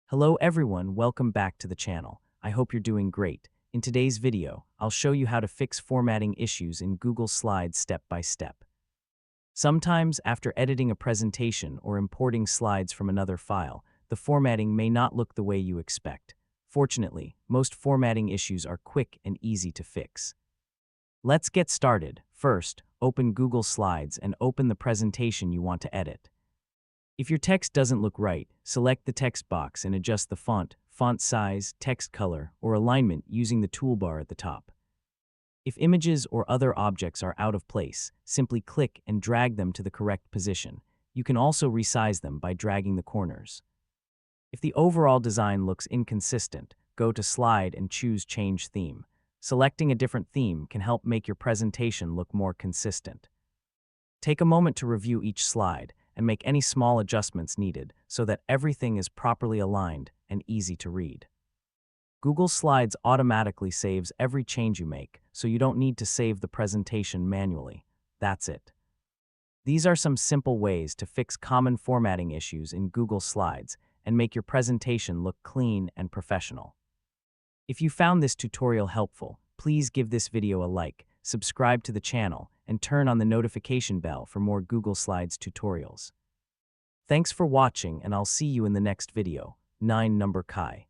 Hello everyone, welcome back to the channel. I hope you're doing great. In today's video, I'll show you how to fix formatting issues in Google Slides step by step. Sometimes, after editing a presentation or importing slides from another file, the formatting may not look the way you expect. Fortunately, most formatting issues are quick and easy to fix. Let's get started. First, open Google Slides and open the presentation you want to edit. If your text doesn't look right, select the text box and adjust the font size, text color, or alignment using the toolbar at the top. If images or other objects are out of place, simply click and drag them to the correct position. You can also resize them by dragging the corners. If the overall design looks inconsistent, go to Slide and choose Change Theme. Selecting a different theme can help make your presentation look more consistent. Take a moment to review each slide and make any small adjustments needed so that everything is properly aligned and easy to read. Google Slides automatically saves every change you make, so you don't need to save the presentation manually. That's it. These are some simple ways to fix common formatting issues in Google Slides and make your presentation look clean and professional. If you found this tutorial helpful, please give this video a like, subscribe to the channel, and turn on the notification bell for more Google Slides tutorials. Thanks for watching, and I'll see you in the next video. 9 Number Kai.